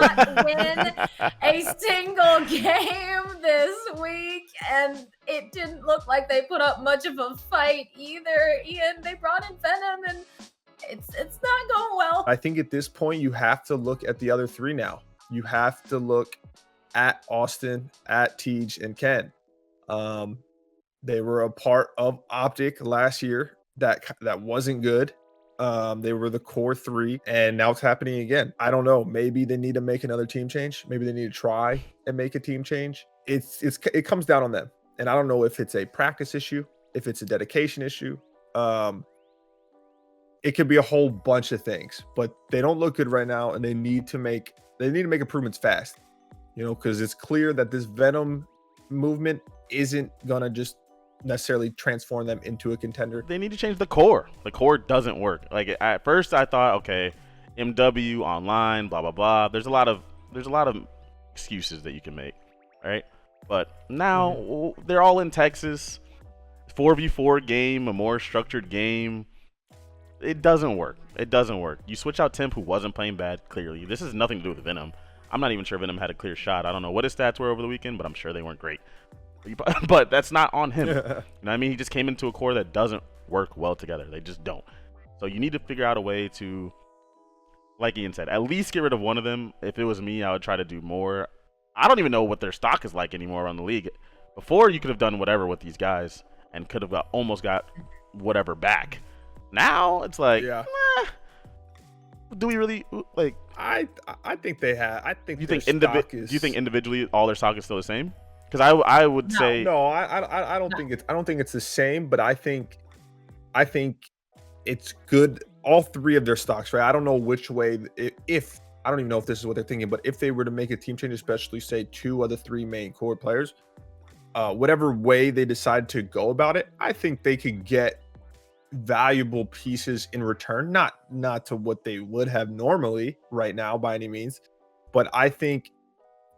not win a single game this week, and it didn't look like they put up much of a fight either. Ian, they brought in Venom, and it's not going well. I think at this point you have to look at the other three now. You have to look at Austin, at Tej, and Ken. They were a part of Optic last year. That wasn't good. They were the core three, and now it's happening again. I don't know. Maybe they need to make another team change. Maybe they need to try and make a team change. It comes down on them, and I don't know if it's a practice issue, if it's a dedication issue. It could be a whole bunch of things, but they don't look good right now, and they need to make improvements fast. You know, because it's clear that this Venom movement isn't gonna just necessarily transform them into a contender. They need to change the core. The core doesn't work. Like at first I thought, okay, MW online, blah blah blah. There's a lot of excuses that you can make, right? But now they're all in Texas. 4v4 game, a more structured game. It doesn't work. It doesn't work. You switch out Temp, who wasn't playing bad, clearly. This has nothing to do with Venom. I'm not even sure Venom had a clear shot. I don't know what his stats were over the weekend, but I'm sure they weren't great. But that's not on him. You know what I mean? He just came into a core that doesn't work well together. They just don't. So you need to figure out a way to, like Ian said, at least get rid of one of them. If it was me, I would try to do more. I don't even know what their stock is like anymore on the league. Before, you could have done whatever with these guys and could have almost got whatever back. Now it's like, do we really like? I think they have. I think do you think individually all their stock is still the same? Because I would say no. I don't think it's the same. But I think it's good. All three of their stocks, right? I don't know which way. If I don't even know if this is what they're thinking, but if they were to make a team change, especially say 2 of the 3 main core players, whatever way they decide to go about it, I think they could get valuable pieces in return. Not to what they would have normally right now by any means, but I think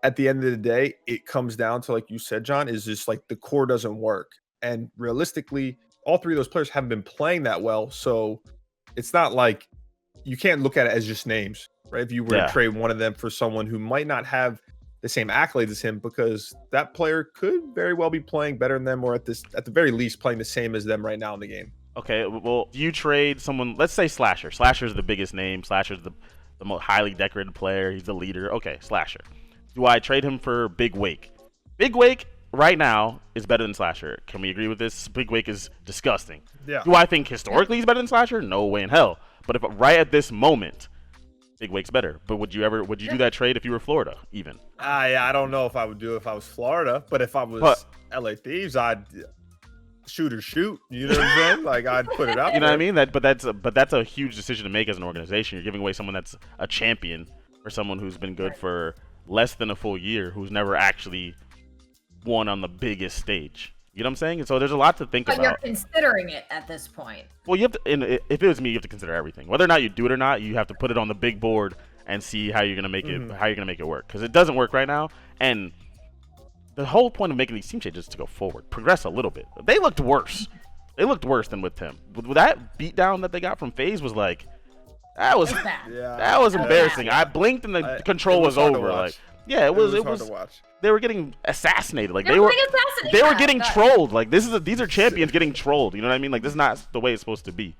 at the end of the day, it comes down to, like you said, John, is just like the core doesn't work. And realistically, all 3 of those players haven't been playing that well. So it's not like you can't look at it as just names, right? If you were to trade one of them for someone who might not have the same accolades as him, because that player could very well be playing better than them, or at the very least playing the same as them right now in the game. Okay, well, do you trade someone, let's say Slasher. Slasher's the biggest name. Slasher's the most highly decorated player. He's the leader. Okay, Slasher. Do I trade him for Big Wake? Big Wake right now is better than Slasher. Can we agree with this? Big Wake is disgusting. Yeah. Do I think historically he's better than Slasher? No way in hell. But if right at this moment, Big Wake's better. But would you do that trade if you were Florida even? Yeah, I don't know if I would do it if I was Florida, but if I was LA Thieves, I'd shoot or shoot. You know what I'm saying? Like, I'd put it out. You know what I mean? But that's a huge decision to make as an organization. You're giving away someone that's a champion for someone who's been good for less than a full year, who's never actually won on the biggest stage. You know what I'm saying? And so there's a lot to think about. But you're considering it at this point. Well, you have to. If it was me, you have to consider everything. Whether or not you do it or not, you have to put it on the big board and see how you're gonna make it. How you're gonna make it work, because it doesn't work right now. And the whole point of making these team changes is to go forward, progress a little bit. They looked worse. They looked worse than with Tim. With that beatdown that they got from FaZe was like, that was embarrassing. I blinked and the control was over. Like, yeah, it was hard to watch. They were getting assassinated. Like they were getting trolled. Like these are champions getting trolled. You know what I mean? Like this is not the way it's supposed to be.